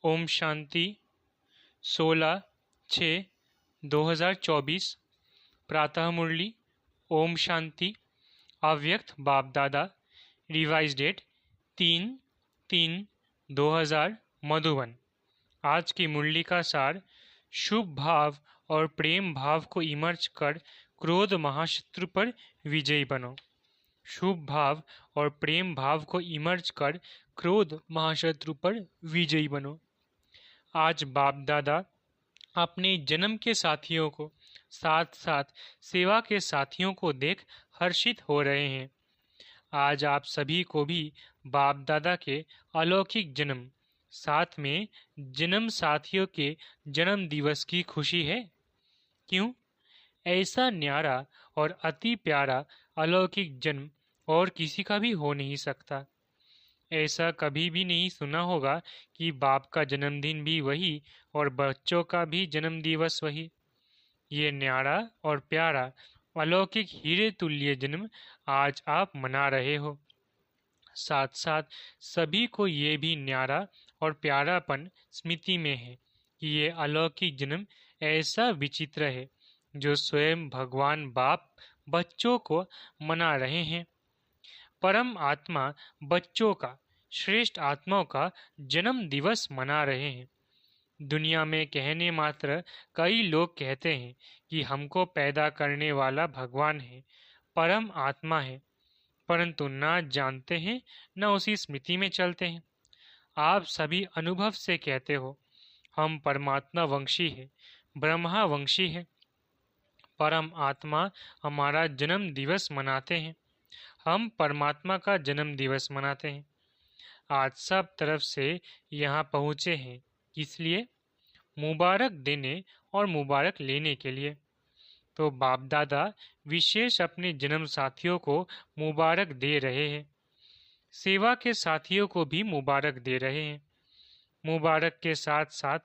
ओम शांति 16/6/2024 प्रातः मुरली। ओम शांति। अव्यक्त Bapdada. Revise date 3/3/2000 Madhuban. आज की मुरली का सार, शुभ भाव और प्रेम भाव को इमर्ज कर क्रोध महाशत्रु पर विजयी बनो। शुभ भाव और प्रेम भाव को इमर्ज कर क्रोध महाशत्रु पर विजयी बनो। आज बाप दादा अपने जन्म के साथियों को साथ साथ सेवा के साथियों को देख हर्षित हो रहे हैं। आज आप सभी को भी बाप दादा के अलौकिक जन्म साथ में जन्म साथियों के जन्म दिवस की खुशी है। क्यों? ऐसा न्यारा और अति प्यारा अलौकिक जन्म और किसी का भी हो नहीं सकता। ऐसा कभी भी नहीं सुना होगा कि बाप का जन्मदिन भी वही और बच्चों का भी जन्म दिवस वही। ये न्यारा और प्यारा अलौकिक हीरे तुल्य जन्म आज आप मना रहे हो। साथ साथ सभी को ये भी न्यारा और प्यारापन स्मृति में है कि ये अलौकिक जन्म ऐसा विचित्र है जो स्वयं भगवान बाप बच्चों को मना रहे हैं। परम आत्मा बच्चों का, श्रेष्ठ आत्माओं का जन्म दिवस मना रहे हैं। दुनिया में कहने मात्र कई लोग कहते हैं कि हमको पैदा करने वाला भगवान है, परम आत्मा है, परंतु ना जानते हैं न उसी स्मृति में चलते हैं। आप सभी अनुभव से कहते हो हम परमात्मा वंशी है, ब्रह्मा वंशी है। परम आत्मा हमारा जन्म दिवस मनाते हैं, हम परमात्मा का जन्म दिवस मनाते हैं। आज सब तरफ से यहाँ पहुँचे हैं, इसलिए मुबारक देने और मुबारक लेने के लिए। तो बाप दादा विशेष अपने जन्म साथियों को मुबारक दे रहे हैं, सेवा के साथियों को भी मुबारक दे रहे हैं। मुबारक के साथ साथ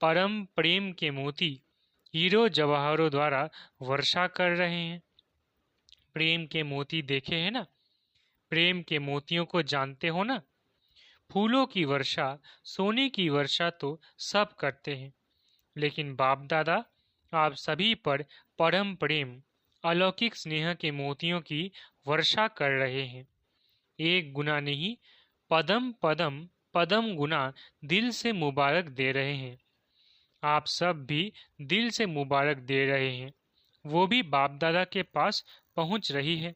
परम प्रेम के मोती हीरो जवाहरों द्वारा वर्षा कर रहे हैं। प्रेम के मोती देखे हैं ना? प्रेम के मोतियों को जानते हो ना? फूलों की वर्षा, सोने की वर्षा तो सब करते हैं, लेकिन बाप दादा आप सभी पर परम प्रेम, अलौकिक स्नेह के मोतियों की वर्षा कर रहे हैं। एक गुना नहीं, पदम पदम पदम गुना दिल से मुबारक दे रहे हैं। आप सब भी दिल से मुबारक दे रहे हैं, वो भी बाप दादा के पास पहुंच रही है।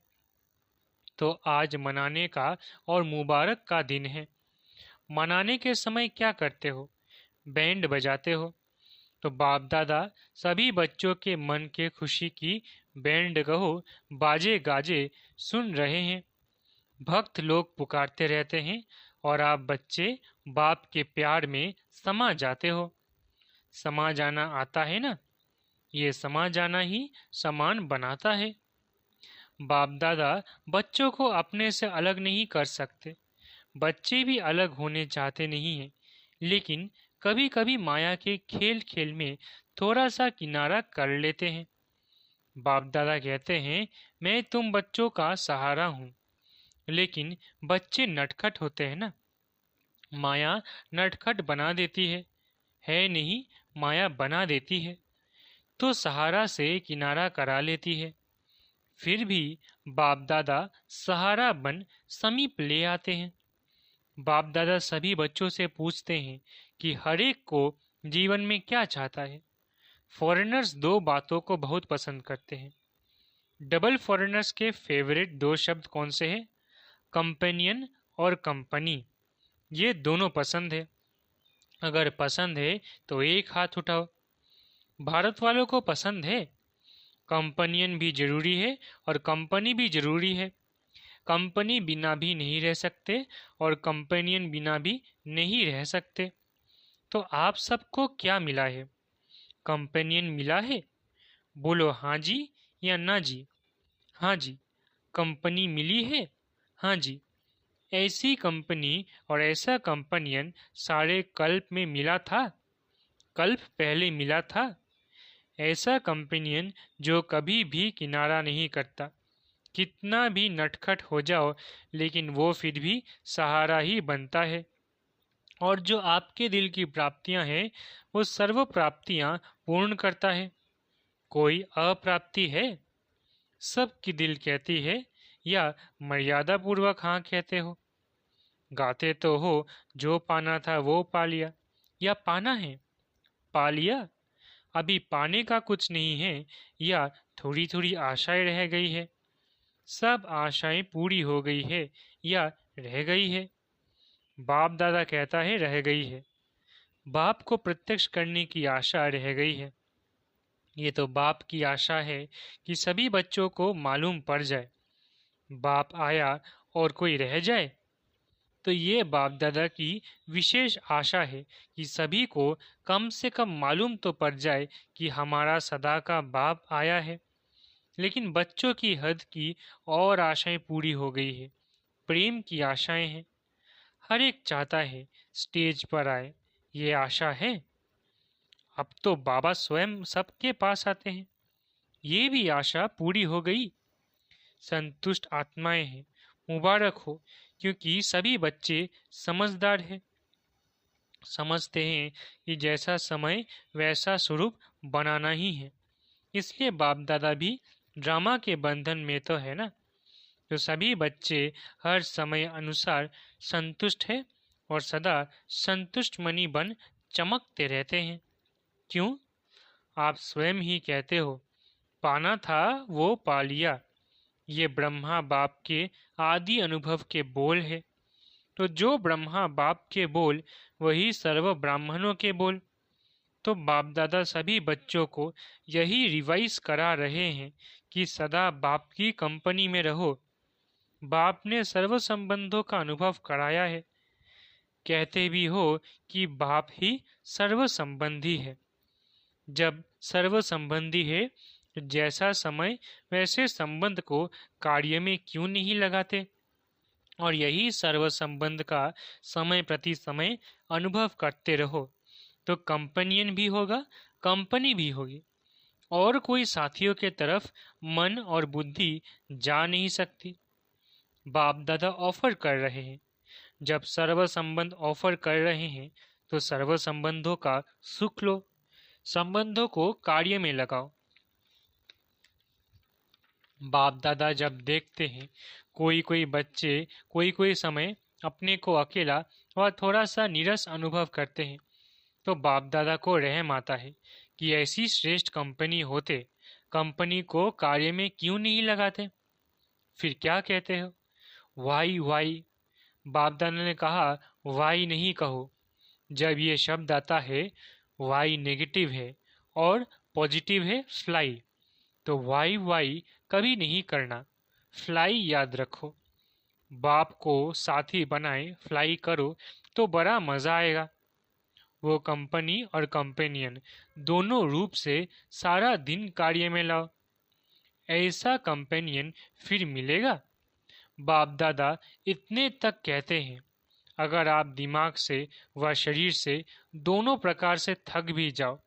तो आज मनाने का और मुबारक का दिन है। मनाने के समय क्या करते हो? बैंड बजाते हो। तो बाप दादा सभी बच्चों के मन के खुशी की बैंड कहो बाजे गाजे सुन रहे हैं। भक्त लोग पुकारते रहते हैं और आप बच्चे बाप के प्यार में समा जाते हो। समा जाना आता है ना? ये समा जाना ही समान बनाता है। बाप दादा बच्चों को अपने से अलग नहीं कर सकते। बच्चे भी अलग होने चाहते नहीं हैं, लेकिन कभी कभी माया के खेल खेल में थोड़ा सा किनारा कर लेते हैं। बाप दादा कहते हैं मैं तुम बच्चों का सहारा हूँ, लेकिन बच्चे नटखट होते हैं ना? माया नटखट बना देती है नहीं, माया बना देती है, तो सहारा से किनारा करा लेती है। फिर भी बाप दादा सहारा बन समीप ले आते हैं। बाप दादा सभी बच्चों से पूछते हैं कि हर एक को जीवन में क्या चाहता है। फॉरेनर्स दो बातों को बहुत पसंद करते हैं। डबल फॉरेनर्स के फेवरेट दो शब्द कौन से हैं? कंपेनियन और कंपनी। ये दोनों पसंद है। अगर पसंद है तो एक हाथ उठाओ। भारत वालों को पसंद है। कंपेनियन भी जरूरी है और कंपनी भी जरूरी है। कंपनी बिना भी नहीं रह सकते और कंपेनियन बिना भी नहीं रह सकते। तो आप सबको क्या मिला है? कंपेनियन मिला है? बोलो हाँ जी या ना जी। हाँ जी। कंपनी मिली है? हाँ जी। ऐसी कंपनी और ऐसा कंपेनियन सारे कल्प में मिला था? कल्प पहले मिला था? ऐसा कंपेनियन जो कभी भी किनारा नहीं करता, कितना भी नटखट हो जाओ लेकिन वो फिर भी सहारा ही बनता है। और जो आपके दिल की प्राप्तियां हैं वो सर्व प्राप्तियां पूर्ण करता है। कोई अप्राप्ति है? सबकी दिल कहती है, या मर्यादा पूर्वक हाँ कहते हो? गाते तो हो जो पाना था वो पा लिया, या पाना है पा लिया, अभी पाने का कुछ नहीं है, या थोड़ी थोड़ी आशाएं रह गई है? सब आशाएं पूरी हो गई है या रह गई है? बाप दादा कहता है रह गई है। बाप को प्रत्यक्ष करने की आशा रह गई है। ये तो बाप की आशा है कि सभी बच्चों को मालूम पड़ जाए। बाप आया और कोई रह जाए? तो ये बाप दादा की विशेष आशा है कि सभी को कम से कम मालूम तो पड़ जाए कि हमारा सदा का बाप आया है। लेकिन बच्चों की हद की और आशाएं पूरी हो गई है। प्रेम की आशाएं हैं। हर एक चाहता है स्टेज पर आए, ये आशा है। अब तो बाबा स्वयं सबके पास आते हैं, ये भी आशा पूरी हो गई। संतुष्ट आत्माएं हैं, मुबारक हो, क्योंकि सभी बच्चे समझदार हैं। समझते हैं कि जैसा समय वैसा स्वरूप बनाना ही है। इसलिए बाप दादा भी ड्रामा के बंधन में तो है ना। तो सभी बच्चे हर समय अनुसार संतुष्ट है और सदा संतुष्ट मणि बन चमकते रहते हैं। क्यों? आप स्वयं ही कहते हो, पाना था वो पा लिया। ये ब्रह्मा बाप के आदि अनुभव के बोल है। तो जो ब्रह्मा बाप के बोल वही सर्व ब्राह्मणों के बोल। तो बाप दादा सभी बच्चों को यही रिवाइज करा रहे हैं कि सदा बाप की कंपनी में रहो। बाप ने सर्व संबंधों का अनुभव कराया है। कहते भी हो कि बाप ही सर्व संबंधी है। जब सर्व संबंधी है तो जैसा समय वैसे संबंध को कार्य में क्यों नहीं लगाते? और यही सर्व संबंध का समय प्रति समय अनुभव करते रहो तो कंपनियन भी होगा, कंपनी भी होगी, और कोई साथियों के तरफ मन और बुद्धि जा नहीं सकती। बाप दादा ऑफर कर रहे हैं। जब सर्व संबंध ऑफर कर रहे हैं तो सर्व संबंधों का सुख लो, संबंधों को कार्य में लगाओ। बाप दादा जब देखते हैं कोई कोई बच्चे कोई कोई समय अपने को अकेला और थोड़ा सा नीरस अनुभव करते हैं तो बाप दादा को रहम आता है कि ऐसी श्रेष्ठ कंपनी होते कंपनी को कार्य में क्यों नहीं लगाते? फिर क्या कहते हो? वाई वाई। बाप दादा ने कहा वाई नहीं कहो। जब ये शब्द आता है वाई नेगेटिव है और पॉजिटिव है फ्लाई, तो वाई वाई कभी नहीं करना। फ्लाई याद रखो। बाप को साथी बनाए फ्लाई करो तो बड़ा मजा आएगा। वो कंपनी और कंपेनियन दोनों रूप से सारा दिन कार्य में लाओ। ऐसा कंपेनियन फिर मिलेगा? बाप दादा इतने तक कहते हैं, अगर आप दिमाग से व शरीर से दोनों प्रकार से थक भी जाओ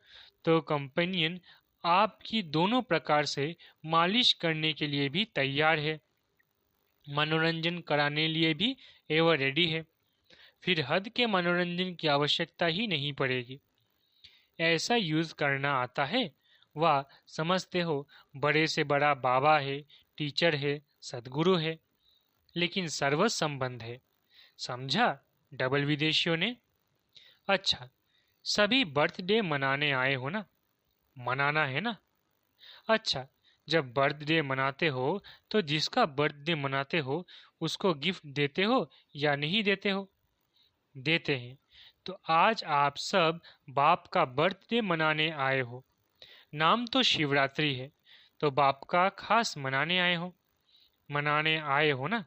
तो कंपेनियन आपकी दोनों प्रकार से मालिश करने के लिए भी तैयार है, मनोरंजन कराने लिए भी एवर रेडी है। फिर हद के मनोरंजन की आवश्यकता ही नहीं पड़ेगी। ऐसा यूज करना आता है? वाह, समझते हो बड़े से बड़ा बाबा है, टीचर है, सदगुरु है, लेकिन सर्व संबंध है। समझा डबल विदेशियों ने? अच्छा, सभी बर्थडे मनाने आए हो ना? मनाना है ना? अच्छा, जब बर्थडे मनाते हो तो जिसका बर्थडे मनाते हो उसको गिफ्ट देते हो या नहीं देते हो? देते हैं। तो आज आप सब बाप का बर्थडे मनाने आए हो। नाम तो शिवरात्रि है, तो बाप का खास मनाने आए हो। मनाने आए हो ना?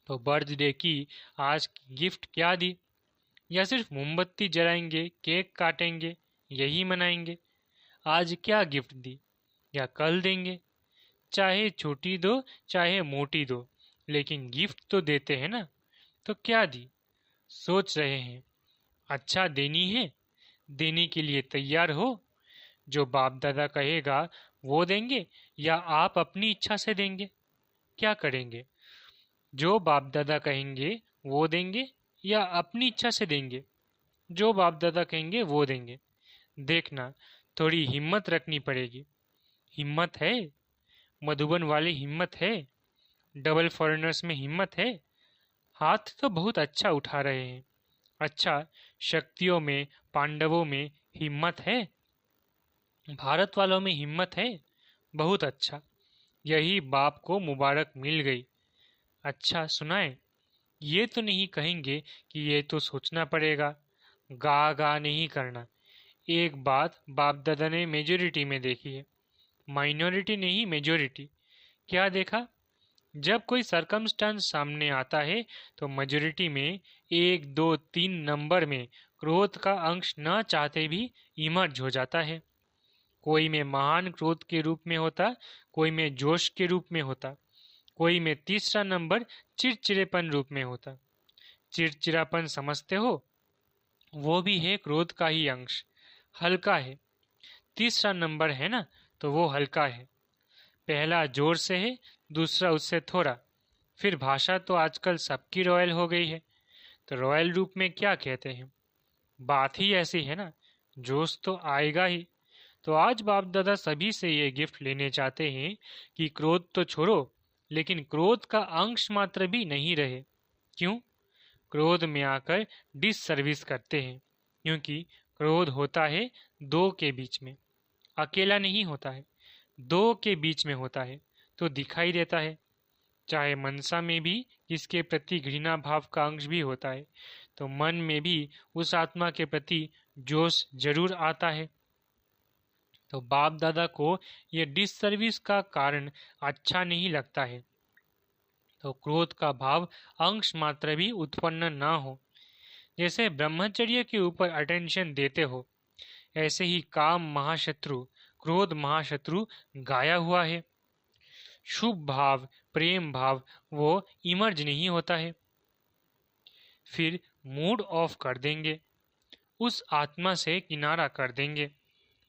तो बर्थडे की आज की गिफ्ट क्या दी? या सिर्फ मोमबत्ती जलाएंगे, केक काटेंगे, यही मनाएंगे? आज क्या गिफ्ट दी या कल देंगे? चाहे छोटी दो चाहे मोटी दो, लेकिन गिफ्ट तो देते हैं ना। तो क्या दी? सोच रहे हैं? अच्छा देनी है? देने के लिए तैयार हो? जो बाप दादा कहेगा वो देंगे या आप अपनी इच्छा से देंगे? क्या करेंगे? जो बाप दादा कहेंगे वो देंगे या अपनी इच्छा से देंगे? जो बाप दादा कहेंगे वो देंगे। देखना, थोड़ी हिम्मत रखनी पड़ेगी। हिम्मत है? मधुबन वाले हिम्मत है? डबल फॉरेनर्स में हिम्मत है? हाथ तो बहुत अच्छा उठा रहे हैं। अच्छा, शक्तियों में, पांडवों में हिम्मत है? भारत वालों में हिम्मत है? बहुत अच्छा, यही बाप को मुबारक मिल गई। अच्छा सुनाए, ये तो नहीं कहेंगे कि ये तो सोचना पड़ेगा, गा गा नहीं करना। एक बात बाप दादा ने मेजोरिटी में देखी है, माइनॉरिटी नहीं मेजोरिटी। क्या देखा? जब कोई सरकमस्टांस सामने आता है तो मेजोरिटी में 1 2 3 नंबर में क्रोध का अंश न चाहते भी इमर्ज हो जाता है। कोई में महान क्रोध के रूप में होता, कोई में जोश के रूप में होता, कोई में तीसरा नंबर चिड़चिड़ेपन रूप में होता। चिड़चिड़ापन समझते हो? वो भी है क्रोध का ही अंश, हल्का है। तीसरा नंबर है ना, तो वो हल्का है। पहला जोर से है, दूसरा उससे थोड़ा। फिर भाषा तो आजकल सबकी रॉयल हो गई है, तो रॉयल रूप में क्या कहते हैं? बात ही ऐसी है ना, जोश तो आएगा ही। तो आज बाप दादा सभी से ये गिफ्ट लेने चाहते हैं कि क्रोध तो छोड़ो, लेकिन क्रोध का अंश मात्र भी नहीं रहे। क्यों? क्रोध में आकर डिससर्विस करते हैं, क्योंकि क्रोध होता है दो के बीच में, अकेला नहीं होता है, दो के बीच में होता है, तो दिखाई देता है। चाहे मनसा में भी इसके प्रति घृणा भाव का अंश भी होता है, तो मन में भी उस आत्मा के प्रति जोश जरूर आता है। तो बाप दादा को ये डिससर्विस का कारण अच्छा नहीं लगता है, तो क्रोध का भाव अंश मात्र भी उत्पन्न न हो। जैसे ब्रह्मचर्य के ऊपर अटेंशन देते हो, ऐसे ही काम महाशत्रु, क्रोध महाशत्रु गाया हुआ है। शुभ भाव, प्रेम भाव वो इमर्ज नहीं होता है। फिर मूड ऑफ कर देंगे, उस आत्मा से किनारा कर देंगे,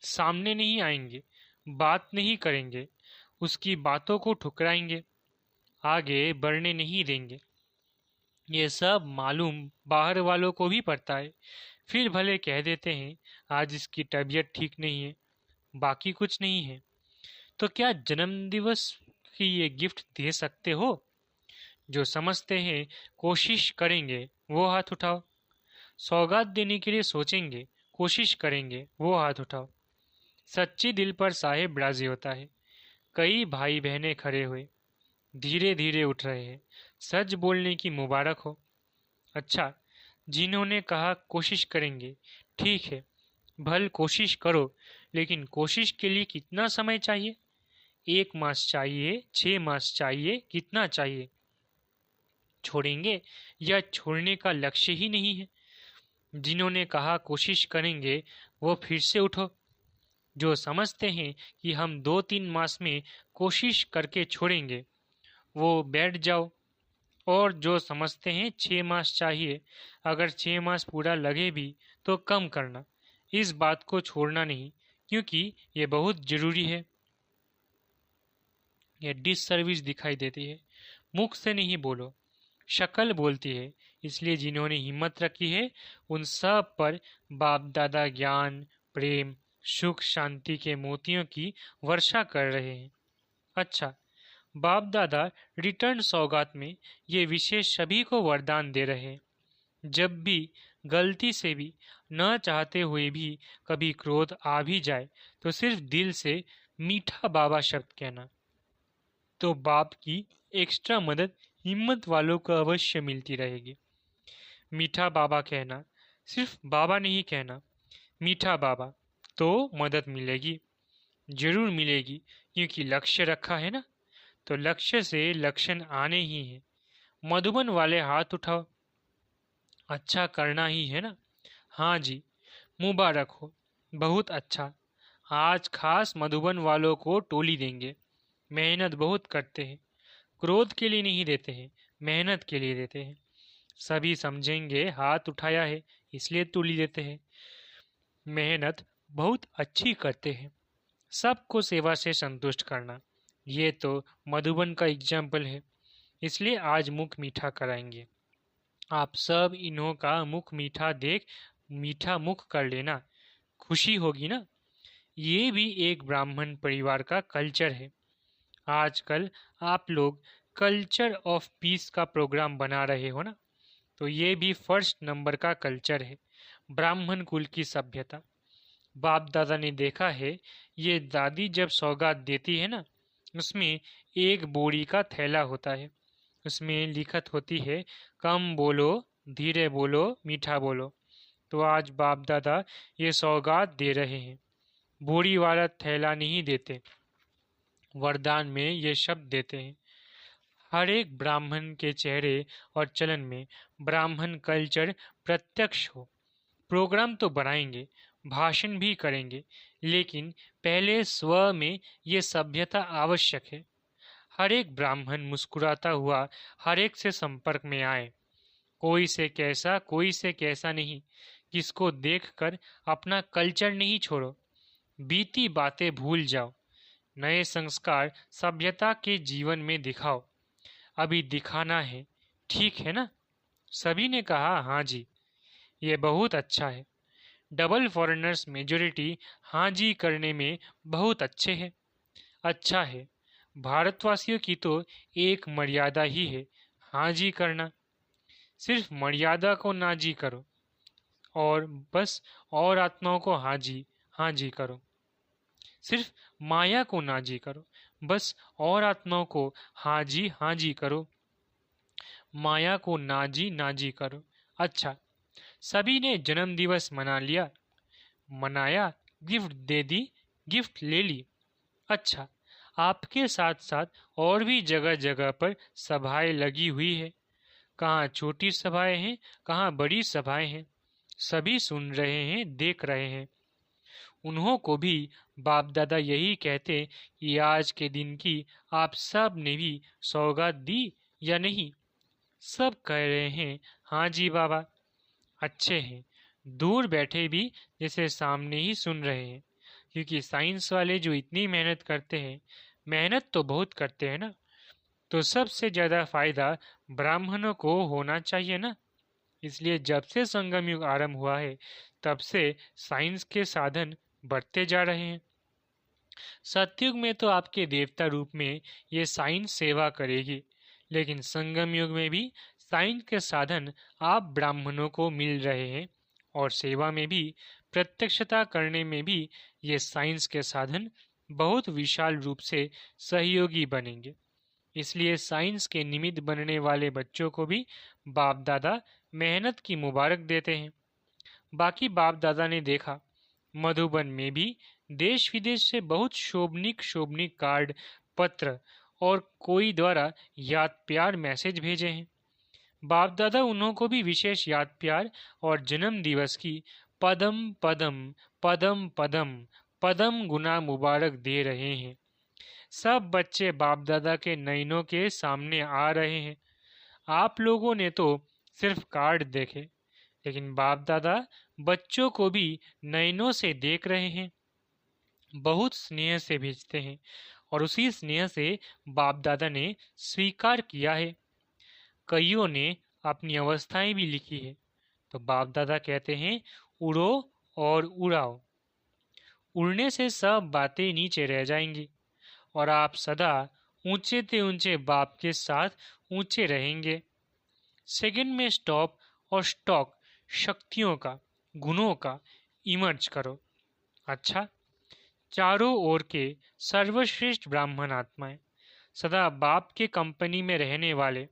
सामने नहीं आएंगे, बात नहीं करेंगे, उसकी बातों को ठुकराएंगे, आगे बढ़ने नहीं देंगे। ये सब मालूम बाहर वालों को भी पड़ता है, फिर भले कह देते हैं आज इसकी तबीयत ठीक नहीं है, बाकी कुछ नहीं है। तो क्या जन्मदिवस की ये गिफ्ट दे सकते हो? जो समझते हैं, कोशिश करेंगे, वो हाथ उठाओ। सौगात देने के लिए सोचेंगे, कोशिश करेंगे, वो हाथ उठाओ। सच्ची दिल पर साहेब राजी होता है। कई भाई बहनें खड़े हुए, धीरे धीरे उठ रहे हैं। सच बोलने की मुबारक हो। अच्छा, जिन्होंने कहा कोशिश करेंगे, ठीक है, भल कोशिश करो, लेकिन कोशिश के लिए कितना समय चाहिए? 1 मास चाहिए, 6 मास चाहिए, कितना चाहिए? छोड़ेंगे या छोड़ने का लक्ष्य ही नहीं है? जिन्होंने कहा कोशिश करेंगे, वो फिर से उठो। जो समझते हैं कि हम 2 3 मास में कोशिश करके छोड़ेंगे, वो बैठ जाओ। और जो समझते हैं 6 मास चाहिए, अगर 6 मास पूरा लगे भी तो कम करना, इस बात को छोड़ना नहीं, क्योंकि ये बहुत जरूरी है। ये डिससर्विस दिखाई देती है, मुख से नहीं बोलो, शक्ल बोलती है। इसलिए जिन्होंने हिम्मत रखी है, उन सब पर बाप दादा ज्ञान, प्रेम, सुख, शांति के मोतियों की वर्षा कर रहे हैं। अच्छा, बाप दादा रिटर्न सौगात में ये विशेष सभी को वरदान दे रहे हैं। जब भी गलती से भी, न चाहते हुए भी कभी क्रोध आ भी जाए, तो सिर्फ दिल से मीठा बाबा शब्द कहना, तो बाप की एक्स्ट्रा मदद हिम्मत वालों को अवश्य मिलती रहेगी। मीठा बाबा कहना, सिर्फ बाबा नहीं कहना, मीठा बाबा, तो मदद मिलेगी, जरूर मिलेगी, क्योंकि लक्ष्य रखा है ना, तो लक्ष्य से लक्षण आने ही है। मधुबन वाले हाथ उठाओ, अच्छा करना ही है ना? हाँ जी, मुबारक हो, बहुत अच्छा। आज खास मधुबन वालों को टोली देंगे। मेहनत बहुत करते हैं, क्रोध के लिए नहीं देते हैं, मेहनत के लिए देते हैं। सभी समझेंगे हाथ उठाया है, इसलिए टोली देते हैं। मेहनत बहुत अच्छी करते हैं, सबको सेवा से संतुष्ट करना, ये तो मधुबन का एग्जाम्पल है। इसलिए आज मुख मीठा कराएंगे। आप सब इन्हों का मुख मीठा देख मीठा मुख कर लेना, खुशी होगी ना। ये भी एक ब्राह्मण परिवार का कल्चर है। आजकल आप लोग कल्चर ऑफ पीस का प्रोग्राम बना रहे हो ना, तो ये भी फर्स्ट नंबर का कल्चर है, ब्राह्मण कुल की सभ्यता। बाप दादा ने देखा है, ये दादी जब सौगात देती है ना, उसमें एक बोरी का थैला होता है। उसमें लिखत होती है, कम बोलो, धीरे बोलो, मीठा बोलो। तो आज बाप दादा ये सौगात दे रहे हैं, बोरी वाला थैला नहीं देते, वरदान में ये शब्द देते हैं। हर एक ब्राह्मण के चेहरे और चलन में ब्राह्मण कल्चर प्रत्यक्ष हो। प्रोग्राम तो बनाएंगे, भाषण भी करेंगे, लेकिन पहले स्व में ये सभ्यता आवश्यक है। हर एक ब्राह्मण मुस्कुराता हुआ हर एक से संपर्क में आए, कोई से कैसा कोई से कैसा नहीं। किसको देखकर अपना कल्चर नहीं छोड़ो, बीती बातें भूल जाओ, नए संस्कार सभ्यता के जीवन में दिखाओ। अभी दिखाना है, ठीक है ना? सभी ने कहा हाँ जी। ये बहुत अच्छा है। डबल फॉरेनर्स मेजोरिटी हाँ जी करने में बहुत अच्छे हैं। अच्छा है, भारतवासियों की तो एक मर्यादा ही है, हाँ जी करना। सिर्फ मर्यादा को ना जी करो, और बस और आत्माओं को हाँ जी करो। सिर्फ माया को ना जी करो, बस और आत्माओं को हाँ जी करो। माया को ना जी करो। अच्छा, सभी ने जन्म दिवस मना लिया, मनाया, गिफ्ट दे दी, गिफ्ट ले ली। अच्छा, आपके साथ साथ और भी जगह जगह पर सभाएं लगी हुई है। कहाँ छोटी सभाएं हैं, कहाँ बड़ी सभाएं हैं। सभी सुन रहे हैं, देख रहे हैं। उन्हों को भी बाप दादा यही कहते कि आज के दिन की आप सब ने भी सौगात दी या नहीं। सब कह रहे हैं हाँ जी बाबा। अच्छे हैं, दूर बैठे भी जैसे सामने ही सुन रहे हैं, क्योंकि साइंस वाले जो इतनी मेहनत करते हैं, मेहनत तो बहुत करते हैं ना, तो सबसे ज्यादा फायदा ब्राह्मणों को होना चाहिए ना। इसलिए जब से संगम युग आरंभ हुआ है, तब से साइंस के साधन बढ़ते जा रहे हैं। सतयुग में तो आपके देवता रूप में ये साइंस सेवा करेगी, लेकिन संगम युग में भी साइंस के साधन आप ब्राह्मणों को मिल रहे हैं, और सेवा में भी, प्रत्यक्षता करने में भी ये साइंस के साधन बहुत विशाल रूप से सहयोगी बनेंगे। इसलिए साइंस के निमित्त बनने वाले बच्चों को भी बाप दादा मेहनत की मुबारक देते हैं। बाकी बाप दादा ने देखा, मधुबन में भी देश विदेश से बहुत शोभनिक शोभनिक कार्ड, पत्र और कोई द्वारा याद प्यार मैसेज भेजे हैं। बाप दादा उन्हों को भी विशेष याद प्यार और जन्म दिवस की पदम पदम पदम पदम पदम गुना मुबारक दे रहे हैं। सब बच्चे बाप दादा के नयनों के सामने आ रहे हैं। आप लोगों ने तो सिर्फ कार्ड देखे, लेकिन बाप दादा बच्चों को भी नयनों से देख रहे हैं, बहुत स्नेह से भेजते हैं, और उसी स्नेह से बाप दादा ने स्वीकार किया है। कईयों ने अपनी अवस्थाएं भी लिखी है, तो बाप दादा कहते हैं, उड़ो और उड़ाओ। उड़ने से सब बातें नीचे रह जाएंगी, और आप सदा ऊंचे ते ऊंचे बाप के साथ ऊंचे रहेंगे। सेकंड में स्टॉप और स्टॉक शक्तियों का, गुणों का इमर्ज करो। अच्छा, चारों ओर के सर्वश्रेष्ठ ब्राह्मण आत्माएं, सदा बाप के कंपनी में रहने वाले,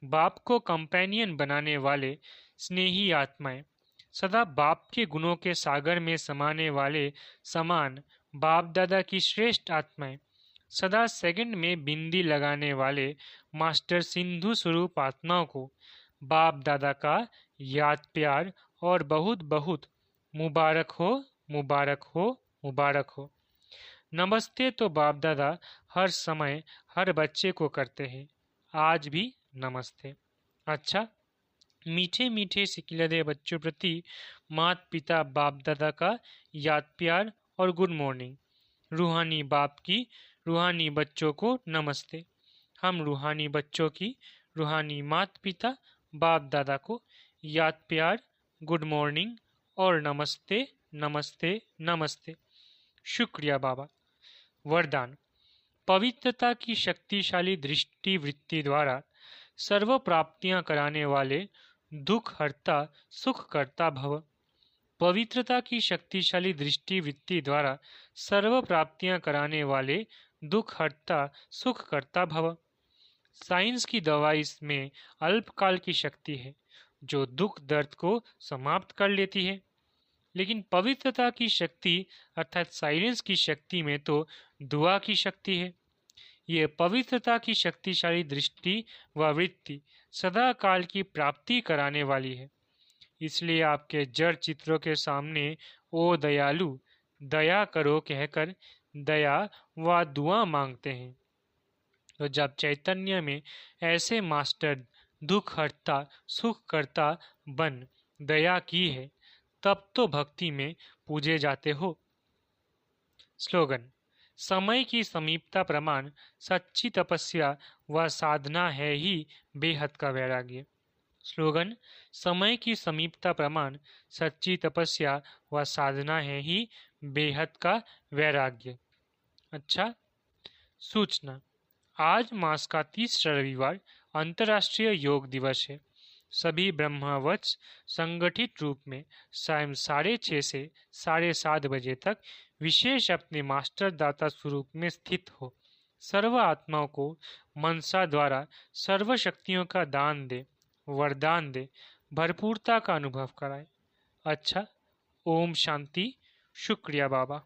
बाप को कंपेनियन बनाने वाले स्नेही आत्माएं, सदा बाप के गुणों के सागर में समाने वाले समान बाप दादा की श्रेष्ठ आत्माएं, सदा सेकंड में बिंदी लगाने वाले मास्टर सिंधु स्वरूप आत्माओं को बाप दादा का याद प्यार और बहुत बहुत मुबारक हो, मुबारक हो, मुबारक हो। नमस्ते तो बाप दादा हर समय हर बच्चे को करते हैं, आज भी नमस्ते। अच्छा, मीठे मीठे सिकिलदे बच्चों प्रति माता पिता बाप दादा का याद प्यार और गुड मॉर्निंग। रूहानी बाप की रूहानी बच्चों को नमस्ते। हम रूहानी बच्चों की रूहानी माता पिता बाप दादा को याद प्यार, गुड मॉर्निंग और नमस्ते नमस्ते नमस्ते। शुक्रिया बाबा। वरदान। पवित्रता की शक्तिशाली दृष्टि वृत्ति द्वारा सर्व प्राप्तियां कराने वाले दुख हरता सुख करता भव। पवित्रता की शक्तिशाली दृष्टि वृत्ति द्वारा सर्व प्राप्तियां कराने वाले दुख हरता सुख करता भव। साइंस की दवा इसमें अल्पकाल की शक्ति है जो दुख दर्द को समाप्त कर लेती है, लेकिन पवित्रता की शक्ति अर्थात साइलेंस की शक्ति में तो दुआ की शक्ति है। ये पवित्रता की शक्तिशाली दृष्टि व वृत्ति सदा काल की प्राप्ति कराने वाली है। इसलिए आपके जड़ चित्रों के सामने ओ दयालु दया करो कहकर दया व दुआ मांगते हैं। तो जब चैतन्य में ऐसे मास्टर दुख हरता सुख करता बन दया की है, तब तो भक्ति में पूजे जाते हो। स्लोगन। समय की समीपता प्रमाण सच्ची तपस्या व साधना है ही बेहद का वैराग्य। स्लोगन। समय की समीपता प्रमाण सच्ची तपस्या व साधना है ही बेहद का वैराग्य। अच्छा, सूचना। आज मास का 30 रविवार अंतर्राष्ट्रीय योग दिवस है। सभी ब्रह्मवत्स संगठित रूप में सायं 6:30 से 7:30 बजे तक विशेष अपने मास्टर दाता स्वरूप में स्थित हो सर्व आत्माओं को मनसा द्वारा सर्व शक्तियों का दान दे, वरदान दे, भरपूरता का अनुभव कराए। अच्छा, ओम शांति। शुक्रिया बाबा।